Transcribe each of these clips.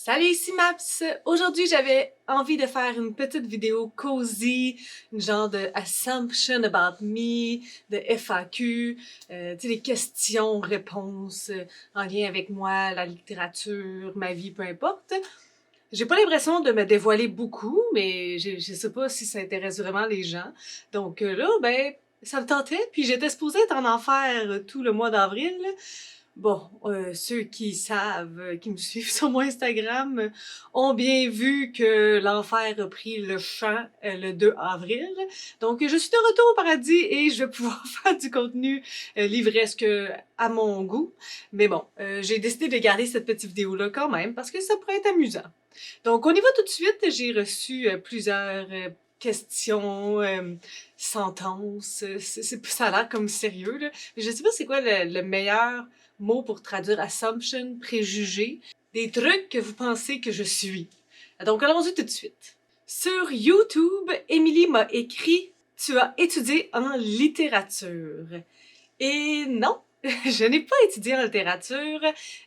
Salut, ici Maps! Aujourd'hui, j'avais envie de faire une petite vidéo cozy, une genre de assumption about me, de FAQ, tu sais, des questions-réponses en lien avec moi, la littérature, ma vie, peu importe. J'ai pas l'impression de me dévoiler beaucoup, mais je sais pas si ça intéresse vraiment les gens. Donc là, ben, ça me tentait, puis j'étais supposée être en enfer tout le mois d'avril. Bon, ceux qui savent, qui me suivent sur mon Instagram, ont bien vu que l'enfer a pris le champ le 2 avril. Donc, je suis de retour au paradis et je vais pouvoir faire du contenu livresque à mon goût. Mais bon, j'ai décidé de garder cette petite vidéo-là quand même parce que ça pourrait être amusant. Donc, on y va tout de suite. J'ai reçu plusieurs questions, sentences. Ça a l'air comme sérieux, là. Je sais pas c'est quoi le meilleur mot pour traduire assumption, préjugé, des trucs que vous pensez que je suis. Donc, allons-y tout de suite. Sur YouTube, Émilie m'a écrit « Tu as étudié en littérature ». Et non, je n'ai pas étudié en littérature.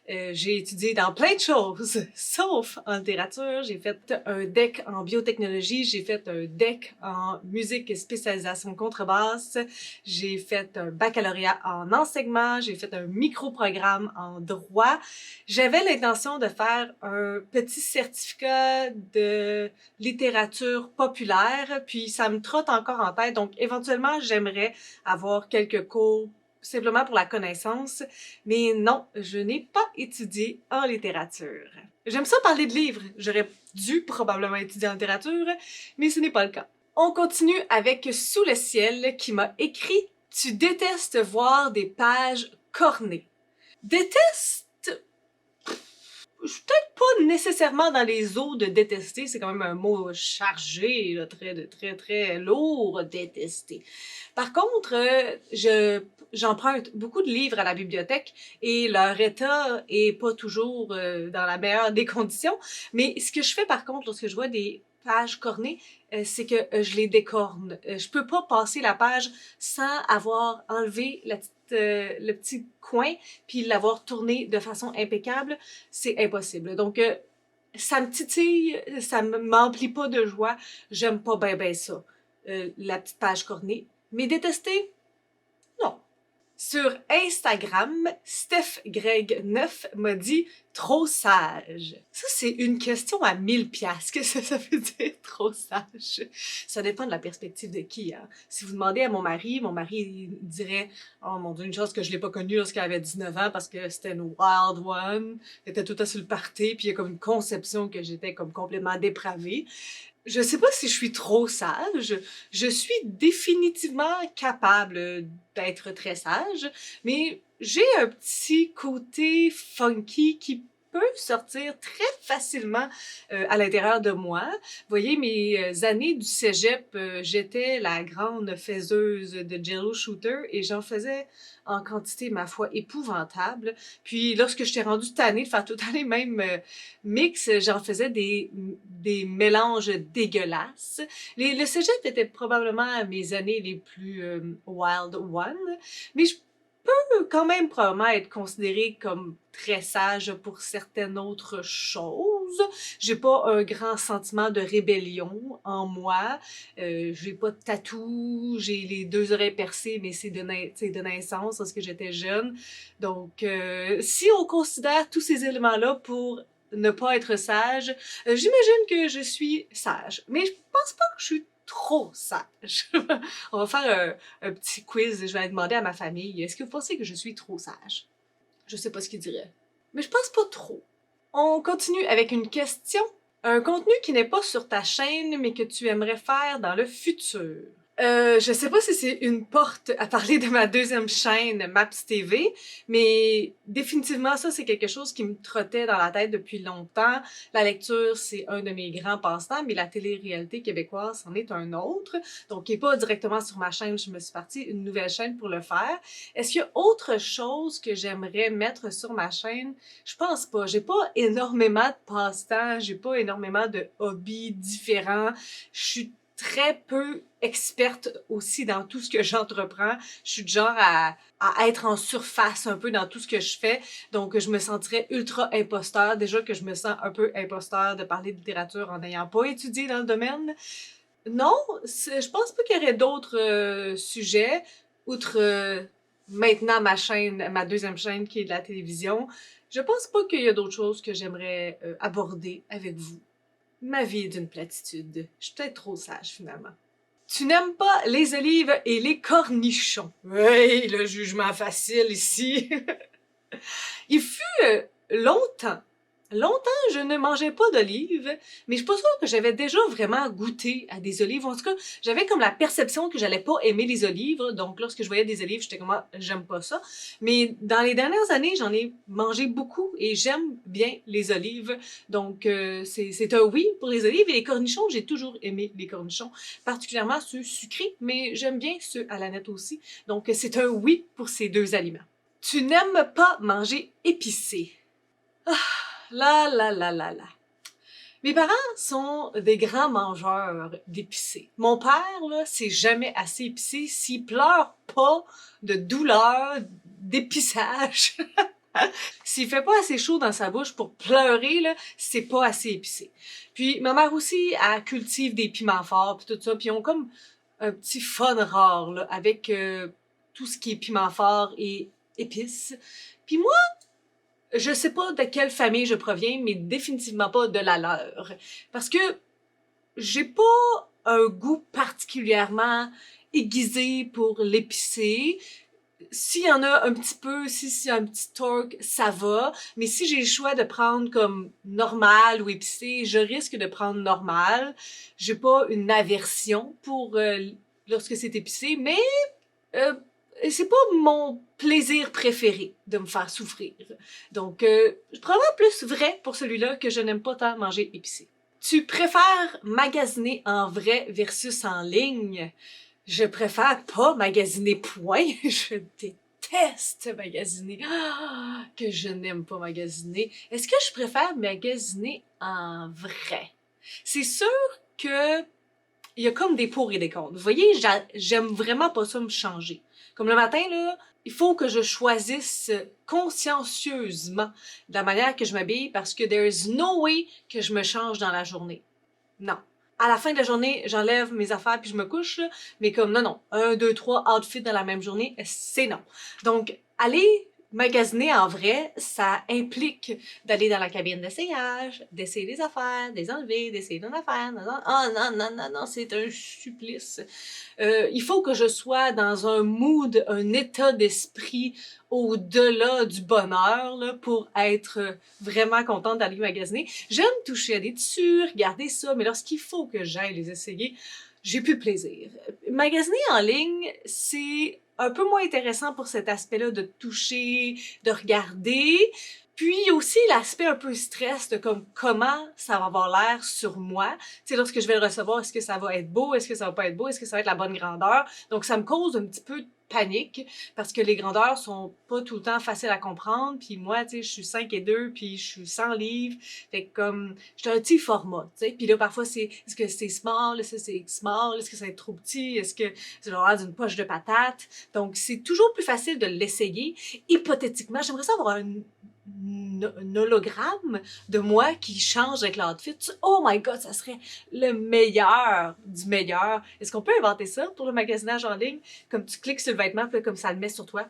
J'ai étudié dans plein de choses, sauf en littérature. J'ai fait un DEC en biotechnologie, j'ai fait un DEC en musique et spécialisation contrebasse, j'ai fait un baccalauréat en enseignement, j'ai fait un micro-programme en droit. J'avais l'intention de faire un petit certificat de littérature populaire, puis ça me trotte encore en tête. Donc, éventuellement, j'aimerais avoir quelques cours simplement pour la connaissance, mais non, je n'ai pas étudié en littérature. J'aime ça parler de livres, j'aurais dû probablement étudier en littérature, mais ce n'est pas le cas. On continue avec Sous le ciel qui m'a écrit « Tu détestes voir des pages cornées ». Déteste? Je suis peut-être pas nécessairement dans les eaux de détester, c'est quand même un mot chargé, là, très lourd, détester. Par contre, j'emprunte beaucoup de livres à la bibliothèque et leur état est pas toujours dans la meilleure des conditions. Mais ce que je fais par contre lorsque je vois des pages cornées, c'est que je les décorne. Je peux pas passer la page sans avoir enlevé le petit coin puis l'avoir tourné de façon impeccable. C'est impossible. Donc, ça me titille, ça m'emplit pas de joie. J'aime pas ben ça. La petite page cornée. Mais détester? Non. Sur Instagram, Steph Greg 9 m'a dit « trop sage ». Ça, c'est une question à 1000 piastres. Qu'est-ce que ça veut dire « trop sage ». Ça dépend de la perspective de qui. Hein. Si vous demandez à mon mari dirait « Oh mon Dieu, une chose que je l'ai pas connue lorsqu'elle avait 19 ans parce que c'était une wild one. Elle était tout à sur le party, puis il y a comme une conception que j'étais comme complètement dépravée. » Je sais pas si je suis trop sage. Je suis définitivement capable d'être très sage, mais j'ai un petit côté funky qui peut sortir très facilement à l'intérieur de moi. Vous voyez, mes années du cégep, j'étais la grande faiseuse de jello shooter et j'en faisais en quantité, ma foi, épouvantable. Puis lorsque j'étais rendue tannée de faire tout le temps les mêmes mix, j'en faisais des mélanges dégueulasses. Le cégep était probablement mes années les plus wild one, mais je peux quand même probablement être considérée comme très sage pour certaines autres choses. J'ai pas un grand sentiment de rébellion en moi. J'ai pas de tatou, j'ai les 2 oreilles percées, mais c'est de naissance parce que j'étais jeune. Donc, si on considère tous ces éléments-là pour ne pas être sage, j'imagine que je suis sage. Mais je pense pas que je suis trop sage. On va faire un petit quiz. Je vais aller demander à ma famille, est-ce que vous pensez que je suis trop sage? Je sais pas ce qu'ils diraient. Mais je pense pas trop. On continue avec une question. Un contenu qui n'est pas sur ta chaîne, mais que tu aimerais faire dans le futur. Je sais pas si c'est une porte à parler de ma deuxième chaîne, Maps TV, mais définitivement ça, c'est quelque chose qui me trottait dans la tête depuis longtemps. La lecture, c'est un de mes grands passe-temps, mais la télé-réalité québécoise, c'en est un autre. Donc, qui est pas directement sur ma chaîne, je me suis partie une nouvelle chaîne pour le faire. Est-ce qu'il y a autre chose que j'aimerais mettre sur ma chaîne? Je pense pas. J'ai pas énormément de passe-temps, j'ai pas énormément de hobbies différents. Je suis très peu experte aussi dans tout ce que j'entreprends. Je suis du genre à être en surface un peu dans tout ce que je fais. Donc, je me sentirais ultra imposteur. Déjà que je me sens un peu imposteur de parler de littérature en n'ayant pas étudié dans le domaine. Non, je pense pas qu'il y aurait d'autres sujets, outre maintenant ma chaîne, ma deuxième chaîne qui est de la télévision. Je pense pas qu'il y a d'autres choses que j'aimerais aborder avec vous. Ma vie est d'une platitude. Je suis peut-être trop sage finalement. Tu n'aimes pas les olives et les cornichons. Oui, le jugement facile ici. Il fut longtemps, je ne mangeais pas d'olives, mais je suis pas sûre que j'avais déjà vraiment goûté à des olives. En tout cas, j'avais comme la perception que j'allais pas aimer les olives. Donc, lorsque je voyais des olives, j'étais comme, ah, j'aime pas ça. Mais dans les dernières années, j'en ai mangé beaucoup et j'aime bien les olives. Donc, c'est un oui pour les olives. Et les cornichons, j'ai toujours aimé les cornichons, particulièrement ceux sucrés, mais j'aime bien ceux à la nette aussi. Donc, c'est un oui pour ces deux aliments. Tu n'aimes pas manger épicé. Ah, là. Mes parents sont des grands mangeurs d'épicé. Mon père, là, c'est jamais assez épicé s'il pleure pas de douleur, d'épissage. S'il fait pas assez chaud dans sa bouche pour pleurer, là, c'est pas assez épicé. Puis ma mère aussi, elle cultive des piments forts puis tout ça, puis ils ont comme un petit fun rare là, avec tout ce qui est piment fort et épices. Puis moi, je sais pas de quelle famille je proviens, mais définitivement pas de la leur. Parce que j'ai pas un goût particulièrement aiguisé pour l'épicé. S'il y en a un petit peu, si c'est un petit torque, ça va. Mais si j'ai le choix de prendre comme normal ou épicé, je risque de prendre normal. J'ai pas une aversion pour lorsque c'est épicé, mais euh, c'est pas mon plaisir préféré de me faire souffrir. Donc, probablement plus vrai pour celui-là que je n'aime pas tant manger épicé. Tu préfères magasiner en vrai versus en ligne? Je préfère pas magasiner, point. Je déteste magasiner. Ah, que je n'aime pas magasiner. Est-ce que je préfère magasiner en vrai? C'est sûr que il y a comme des pour et des contre. Vous voyez, j'aime vraiment pas ça me changer. Comme le matin, là, il faut que je choisisse consciencieusement la manière que je m'habille parce que there is no way que je me change dans la journée. Non. À la fin de la journée, j'enlève mes affaires puis je me couche, là, mais comme non, 1, 2, 3 outfits dans la même journée, c'est non. Donc, aller magasiner en vrai, ça implique d'aller dans la cabine d'essayage, d'essayer des affaires, de les enlever, d'essayer d'une affaire. Oh non, c'est un supplice. Il faut que je sois dans un mood, un état d'esprit au-delà du bonheur là, pour être vraiment contente d'aller magasiner. J'aime toucher à des tissus, regarder ça, mais lorsqu'il faut que j'aille les essayer, j'ai plus de plaisir. Magasiner en ligne, c'est un peu moins intéressant pour cet aspect-là de toucher, de regarder. Puis aussi l'aspect un peu stress de comme comment ça va avoir l'air sur moi. Tu sais, lorsque je vais le recevoir, est-ce que ça va être beau, est-ce que ça va pas être beau, est-ce que ça va être la bonne grandeur. Donc ça me cause un petit peu de panique parce que les grandeurs sont pas tout le temps faciles à comprendre. Puis moi, tu sais, je suis 5 et 2, puis je suis 100 livres. Fait que comme, j'étais un petit format, tu sais. Puis là, parfois, est-ce que c'est small, est-ce que c'est small, est-ce que ça va être trop petit, est-ce que c'est l'air d'une poche de patate. Donc c'est toujours plus facile de l'essayer. Hypothétiquement, j'aimerais ça avoir un hologramme de moi qui change avec l'outfit. Oh my god, ça serait le meilleur du meilleur. Est-ce qu'on peut inventer ça pour le magasinage en ligne? Comme tu cliques sur le vêtement, puis comme ça le met sur toi.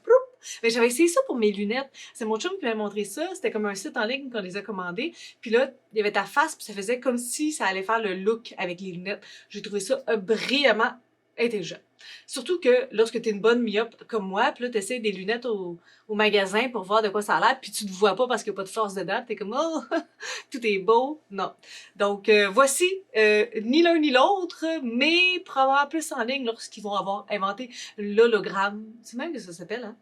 Mais j'avais essayé ça pour mes lunettes. C'est mon chum qui m'a montré ça. C'était comme un site en ligne qu'on les a commandés. Puis là, il y avait ta face, puis ça faisait comme si ça allait faire le look avec les lunettes. J'ai trouvé ça brillamment intelligent. Surtout que lorsque t'es une bonne myope comme moi, puis là t'essayes des lunettes au magasin pour voir de quoi ça a l'air, puis tu te vois pas parce qu'il n'y a pas de force dedans, t'es comme oh tout est beau, non. Donc voici ni l'un ni l'autre, mais probablement plus en ligne lorsqu'ils vont avoir inventé l'hologramme, c'est même que ça s'appelle, hein,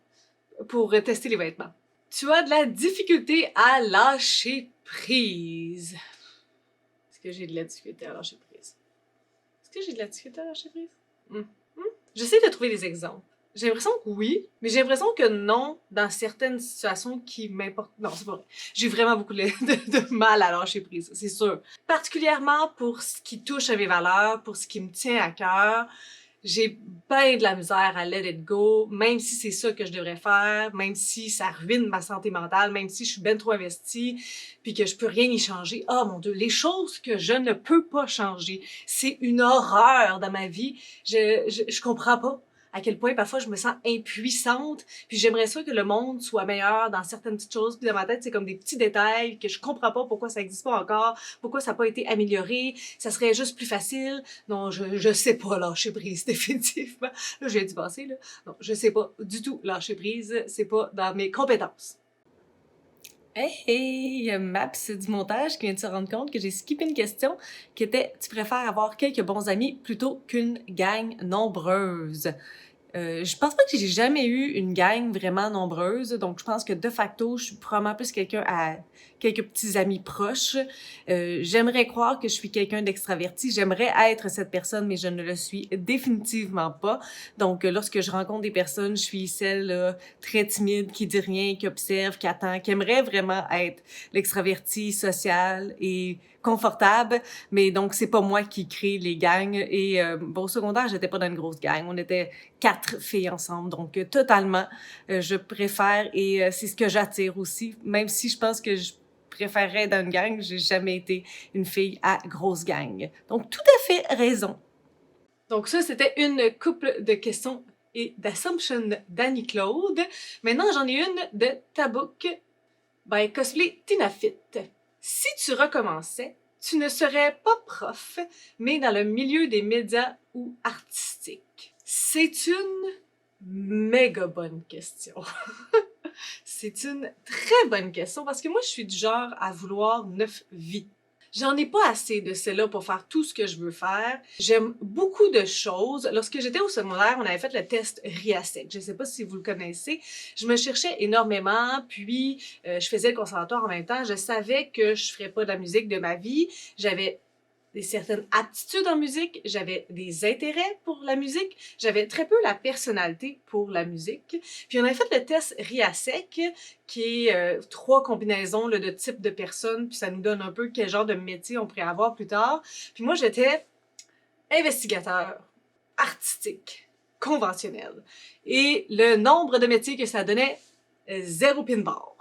pour tester les vêtements. Tu as de la difficulté à lâcher prise. Est-ce que j'ai de la difficulté à lâcher prise? Est-ce que j'ai de la difficulté à lâcher prise? J'essaie de trouver des exemples. J'ai l'impression que oui, mais j'ai l'impression que non dans certaines situations qui m'importent. Non, c'est pas vrai. J'ai vraiment beaucoup de mal à lâcher prise, c'est sûr. Particulièrement pour ce qui touche à mes valeurs, pour ce qui me tient à cœur, j'ai bien de la misère à let it go, même si c'est ça que je devrais faire, même si ça ruine ma santé mentale, même si je suis ben trop investie, puis que je peux rien y changer. Oh mon Dieu, les choses que je ne peux pas changer, c'est une horreur dans ma vie. Je comprends pas à quel point parfois je me sens impuissante, puis j'aimerais ça que le monde soit meilleur dans certaines petites choses, puis dans ma tête c'est comme des petits détails que je comprends pas pourquoi ça existe pas encore, pourquoi ça n'a pas été amélioré, ça serait juste plus facile. Non, je sais pas lâcher prise, définitivement. Là, j'ai dû passer, là. Non, je sais pas du tout lâcher prise, c'est pas dans mes compétences. Hey, hey, Maps du montage qui vient de se rendre compte que j'ai skippé une question qui était « Tu préfères avoir quelques bons amis plutôt qu'une gang nombreuse? » Je pense pas que j'ai jamais eu une gang vraiment nombreuse, donc je pense que de facto, je suis probablement plus quelqu'un à quelques petits amis proches. J'aimerais croire que je suis quelqu'un d'extraverti, j'aimerais être cette personne, mais je ne le suis définitivement pas. Donc, lorsque je rencontre des personnes, je suis celle très timide, qui dit rien, qui observe, qui attend, qui aimerait vraiment être l'extraverti, sociale et confortable, mais donc c'est pas moi qui crée les gangs. Et bon, au secondaire, j'étais pas dans une grosse gang, on était 4 filles ensemble, donc totalement, je préfère et c'est ce que j'attire aussi, même si je pense que je préférerais être dans une gang, j'ai jamais été une fille à grosse gang. Donc tout à fait raison. Donc ça, c'était une couple de questions et d'assumptions d'Annie-Claude. Maintenant, j'en ai une de Tabouk by Cosplay Tinafit. Si tu recommençais, tu ne serais pas prof, mais dans le milieu des médias ou artistique. C'est une méga bonne question. C'est une très bonne question parce que moi, je suis du genre à vouloir 9 vies. J'en ai pas assez de celle-là pour faire tout ce que je veux faire. J'aime beaucoup de choses. Lorsque j'étais au secondaire, on avait fait le test RIASEC. Je sais pas si vous le connaissez. Je me cherchais énormément, puis je faisais le conservatoire en même temps. Je savais que je ferais pas de la musique de ma vie. J'avais des certaines aptitudes en musique, j'avais des intérêts pour la musique, j'avais très peu la personnalité pour la musique. Puis on avait fait le test RIASEC, qui est 3 combinaisons là, de types de personnes, puis ça nous donne un peu quel genre de métier on pourrait avoir plus tard. Puis moi, j'étais investigateur, artistique, conventionnel. Et le nombre de métiers que ça donnait, 0 pin barre.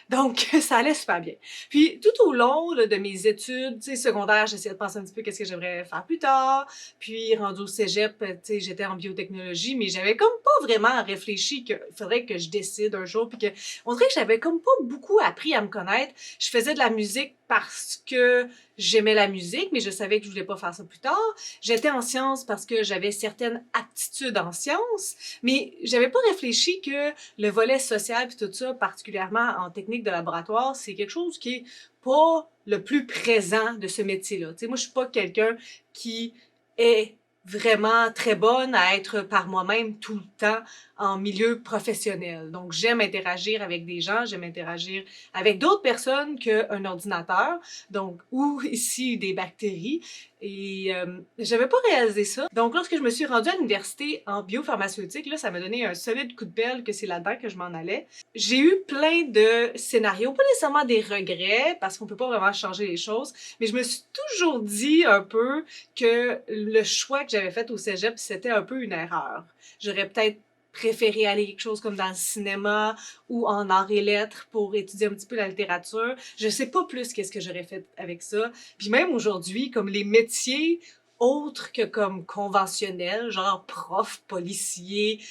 Donc, ça allait super bien. Puis, tout au long là, de mes études, tu sais, secondaires, j'essayais de penser un petit peu qu'est-ce que j'aimerais faire plus tard. Puis, rendu au cégep, tu sais, j'étais en biotechnologie, mais j'avais comme pas vraiment réfléchi qu'il faudrait que je décide un jour. Puis que, on dirait que j'avais comme pas beaucoup appris à me connaître. Je faisais de la musique parce que j'aimais la musique, mais je savais que je voulais pas faire ça plus tard. J'étais en sciences parce que j'avais certaines aptitudes en sciences, mais j'avais pas réfléchi que le volet social puis tout ça, particulièrement en technique de laboratoire, c'est quelque chose qui est pas le plus présent de ce métier-là. Tu sais, moi, je suis pas quelqu'un qui est vraiment très bonne à être par moi-même tout le temps en milieu professionnel. Donc, j'aime interagir avec des gens, j'aime interagir avec d'autres personnes qu'un ordinateur, donc, ou ici des bactéries. Et j'avais pas réalisé ça. Donc, lorsque je me suis rendue à l'université en biopharmaceutique, là, ça m'a donné un solide coup de pelle que c'est là-dedans que je m'en allais. J'ai eu plein de scénarios, pas nécessairement des regrets, parce qu'on peut pas vraiment changer les choses, mais je me suis toujours dit un peu que le choix que j'avais fait au cégep, c'était un peu une erreur. J'aurais peut-être préféré aller quelque chose comme dans le cinéma ou en arts et lettres pour étudier un petit peu la littérature. Je sais pas plus qu'est-ce que j'aurais fait avec ça. Puis même aujourd'hui, comme les métiers autres que comme conventionnels, genre prof, policier,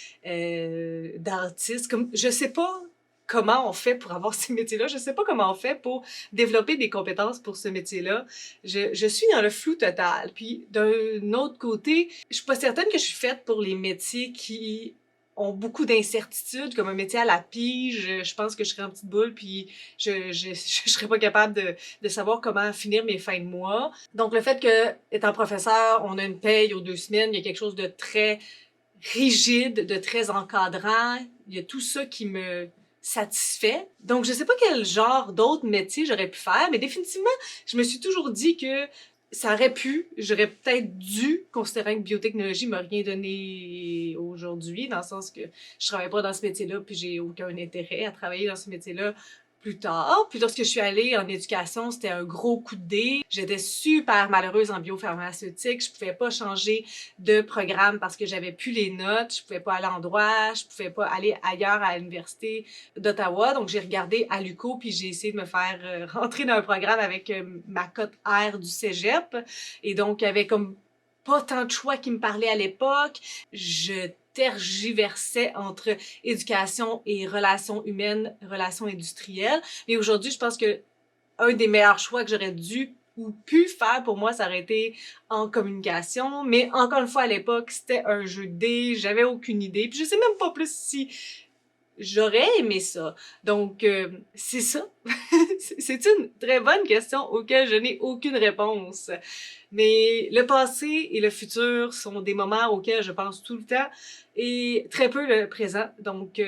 dentiste, comme je sais pas comment on fait pour avoir ces métiers-là. Je sais pas comment on fait pour développer des compétences pour ce métier-là. Je suis dans le flou total. Puis d'un autre côté, je suis pas certaine que je suis faite pour les métiers qui ont beaucoup d'incertitudes, comme un métier à la pige. Je pense que je serais en petite boule, puis je serais pas capable de savoir comment finir mes fins de mois. Donc, le fait que, étant professeur, on a une paye aux 2 semaines, il y a quelque chose de très rigide, de très encadrant. Il y a tout ça qui me satisfait. Donc, je sais pas quel genre d'autres métiers j'aurais pu faire, mais définitivement, je me suis toujours dit que ça aurait pu, j'aurais peut-être dû, considérant que biotechnologie m'a rien donné aujourd'hui, dans le sens que je travaille pas dans ce métier-là, puis j'ai aucun intérêt à travailler dans ce métier-là plus tard. Puis lorsque je suis allée en éducation, c'était un gros coup de dé. J'étais super malheureuse en biopharmaceutique. Je pouvais pas changer de programme parce que j'avais plus les notes. Je pouvais pas aller en droit. Je pouvais pas aller ailleurs à l'université d'Ottawa. Donc j'ai regardé à l'UQO puis j'ai essayé de me faire rentrer dans un programme avec ma cote R du cégep. Et donc il y avait comme pas tant de choix qui me parlaient à l'époque. Je tergiversais entre éducation et relations humaines, relations industrielles. Et aujourd'hui, je pense que un des meilleurs choix que j'aurais dû ou pu faire pour moi, ça aurait été en communication. Mais encore une fois, à l'époque, c'était un jeu de dés, j'avais aucune idée. Puis je sais même pas plus si j'aurais aimé ça. Donc, c'est ça. C'est une très bonne question auquel je n'ai aucune réponse. Mais le passé et le futur sont des moments auxquels je pense tout le temps et très peu le présent. Donc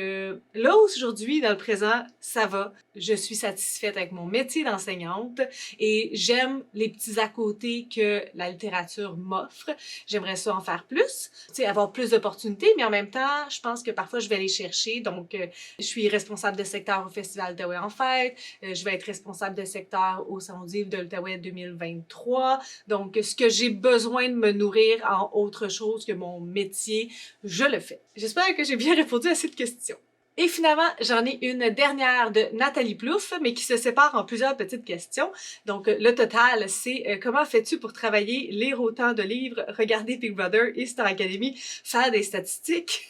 là, aujourd'hui, dans le présent, ça va. Je suis satisfaite avec mon métier d'enseignante et j'aime les petits à côté que la littérature m'offre. J'aimerais ça en faire plus, tu sais, avoir plus d'opportunités, mais en même temps, je pense que parfois je vais les chercher. Donc, je suis responsable de secteur au Festival d'Outaouais en fête. Je vais être responsable de secteur au Salon du livre de l'Outaouais 2023. Donc, ce que j'ai besoin de me nourrir en autre chose que mon métier, je le fais. J'espère que j'ai bien répondu à cette question. Et finalement, j'en ai une dernière de Nathalie Plouffe, mais qui se sépare en plusieurs petites questions. Donc, le total, c'est comment fais-tu pour travailler, lire autant de livres, regarder Big Brother et Star Academy, faire des statistiques?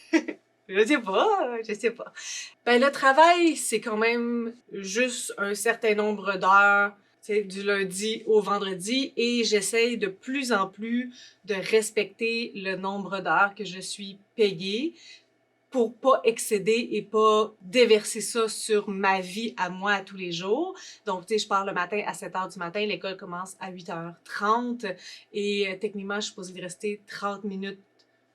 Je sais pas. Ben, le travail, c'est quand même juste un certain nombre d'heures, tu sais, du lundi au vendredi, et j'essaye de plus en plus de respecter le nombre d'heures que je suis payée pour pas excéder et pas déverser ça sur ma vie à moi à tous les jours. Donc, tu sais, je pars le matin à 7h du matin, l'école commence à 8h30 et techniquement, je suis supposée de rester 30 minutes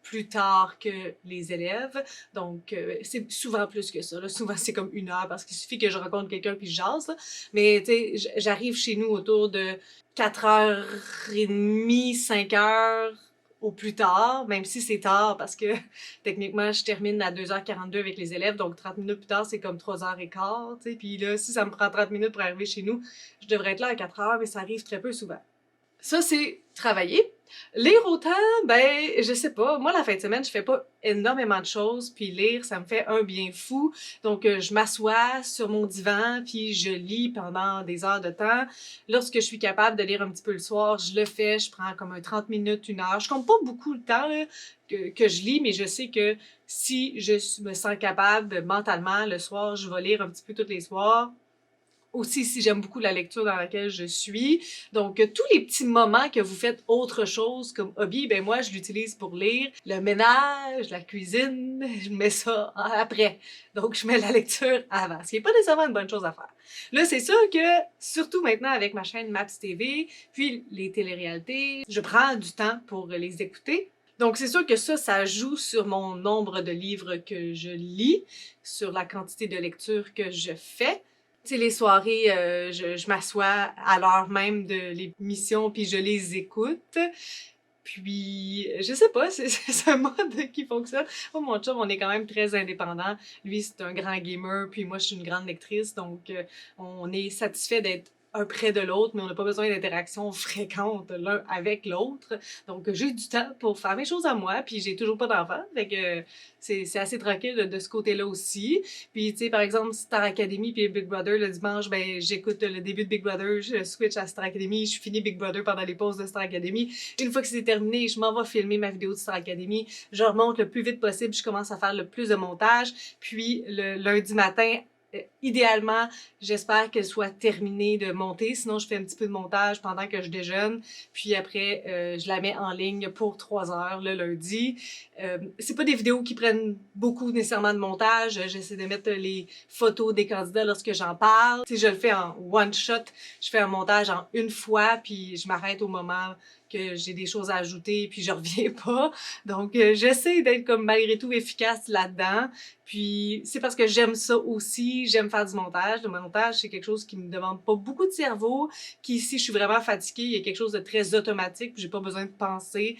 plus tard que les élèves. Donc, c'est souvent plus que ça. Là. Souvent, c'est comme 1 heure parce qu'il suffit que je rencontre quelqu'un puis je jase. Là. Mais, tu sais, j'arrive chez nous autour de 4h30, 5h au plus tard, même si c'est tard parce que techniquement, je termine à 2h42 avec les élèves. Donc, 30 minutes plus tard, c'est comme 3h15. Tu sais. Puis là, si ça me prend 30 minutes pour arriver chez nous, je devrais être là à 4h, mais ça arrive très peu souvent. Ça, c'est travailler. Lire autant, ben, je sais pas. Moi, la fin de semaine, je fais pas énormément de choses, puis lire, ça me fait un bien fou. Donc, je m'assois sur mon divan, puis je lis pendant des heures de temps. Lorsque je suis capable de lire un petit peu le soir, je le fais. Je prends comme un 30 minutes, 1 heure. Je compte pas beaucoup le temps là, que je lis, mais je sais que si je me sens capable mentalement, le soir, je vais lire un petit peu tous les soirs. Aussi, si j'aime beaucoup la lecture dans laquelle je suis. Donc, tous les petits moments que vous faites autre chose comme hobby, ben moi, je l'utilise pour lire. Le ménage, la cuisine, je mets ça après. Donc, je mets la lecture avant. Ce qui n'est pas nécessairement une bonne chose à faire. Là, c'est sûr que, surtout maintenant avec ma chaîne Maps TV, puis les téléréalités, je prends du temps pour les écouter. Donc, c'est sûr que ça joue sur mon nombre de livres que je lis, sur la quantité de lecture que je fais. Tu sais, les soirées, je m'assois à l'heure même de l'émission puis je les écoute. Puis, je sais pas, c'est un mode qui fonctionne. Moi, mon chum, on est quand même très indépendants. Lui, c'est un grand gamer, puis moi, je suis une grande lectrice. Donc, on est satisfait d'être un près de l'autre, mais on n'a pas besoin d'interactions fréquentes l'un avec l'autre. Donc, j'ai du temps pour faire mes choses à moi, puis j'ai toujours pas d'enfant. Fait que c'est assez tranquille de ce côté-là aussi. Puis, tu sais, par exemple, Star Academy puis Big Brother, le dimanche, ben, j'écoute le début de Big Brother, je switch à Star Academy, je finis Big Brother pendant les pauses de Star Academy. Une fois que c'est terminé, je m'en vais filmer ma vidéo de Star Academy. Je remonte le plus vite possible, je commence à faire le plus de montage. Puis, le lundi matin, idéalement, j'espère qu'elle soit terminée de monter. Sinon, je fais un petit peu de montage pendant que je déjeune. Puis après, je la mets en ligne pour 3 heures le lundi. C'est pas des vidéos qui prennent beaucoup nécessairement de montage. J'essaie de mettre les photos des candidats lorsque j'en parle. Tu sais, je le fais en one shot. Je fais un montage en une fois, puis je m'arrête au moment que j'ai des choses à ajouter, puis je reviens pas. Donc, j'essaie d'être comme malgré tout efficace là-dedans. Puis, c'est parce que j'aime ça aussi. puis j'aime faire du montage. Le montage, c'est quelque chose qui me demande pas beaucoup de cerveau, qui si je suis vraiment fatiguée, il y a quelque chose de très automatique, puis j'ai pas besoin de penser.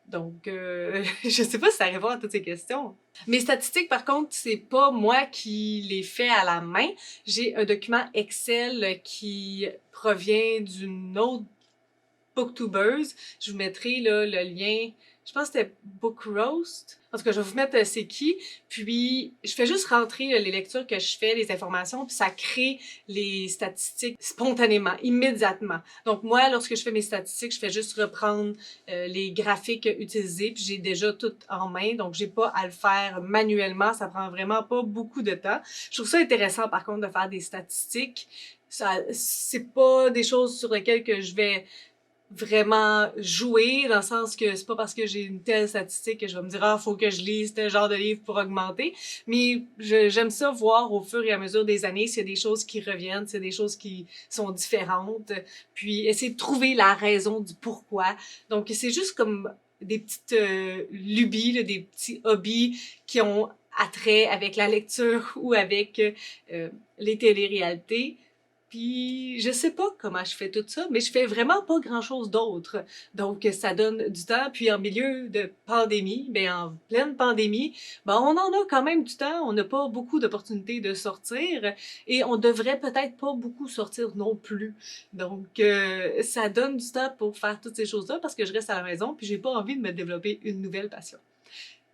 Donc, je sais pas si ça répond à toutes ces questions. Mes statistiques, par contre, c'est pas moi qui les fais à la main. J'ai un document Excel qui provient d'une autre booktubeuse. Je vous mettrai là, le lien, je pense que c'était Bookroast. En tout cas, je vais vous mettre c'est qui. Puis, je fais juste rentrer les lectures que je fais, les informations, puis ça crée les statistiques spontanément, immédiatement. Donc, moi, lorsque je fais mes statistiques, je fais juste reprendre les graphiques utilisés, puis j'ai déjà tout en main, donc j'ai pas à le faire manuellement. Ça prend vraiment pas beaucoup de temps. Je trouve ça intéressant, par contre, de faire des statistiques. Ça, c'est pas des choses sur lesquelles que je vais vraiment jouer, dans le sens que c'est pas parce que j'ai une telle statistique que je vais me dire ah faut que je lise tel genre de livre pour augmenter, mais j'aime ça voir au fur et à mesure des années s'il y a des choses qui reviennent, s'il y a des choses qui sont différentes, puis essayer de trouver la raison du pourquoi. Donc c'est juste comme des petites lubies, là, des petits hobbies qui ont attrait avec la lecture ou avec les téléréalités. Puis je sais pas comment je fais tout ça, mais je fais vraiment pas grand-chose d'autre. Donc ça donne du temps. Puis en milieu de pandémie, ben en pleine pandémie, ben on en a quand même du temps. On n'a pas beaucoup d'opportunités de sortir et on devrait peut-être pas beaucoup sortir non plus. Donc ça donne du temps pour faire toutes ces choses-là parce que je reste à la maison puis j'ai pas envie de me développer une nouvelle passion.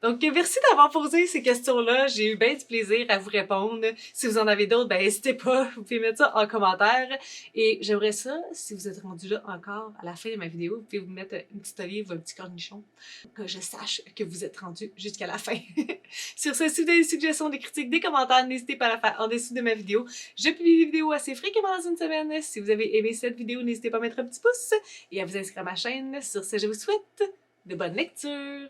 Donc, merci d'avoir posé ces questions-là. J'ai eu bien du plaisir à vous répondre. Si vous en avez d'autres, ben n'hésitez pas, vous pouvez mettre ça en commentaire. Et j'aimerais ça, si vous êtes rendu là encore à la fin de ma vidéo, vous pouvez vous mettre une petite olive ou un petit cornichon, pour que je sache que vous êtes rendu jusqu'à la fin. Sur ce, si vous avez des suggestions, des critiques, des commentaires, n'hésitez pas à la faire en dessous de ma vidéo. Je publie des vidéos assez fréquemment dans une semaine. Si vous avez aimé cette vidéo, n'hésitez pas à mettre un petit pouce et à vous inscrire à ma chaîne. Sur ce, je vous souhaite de bonnes lectures!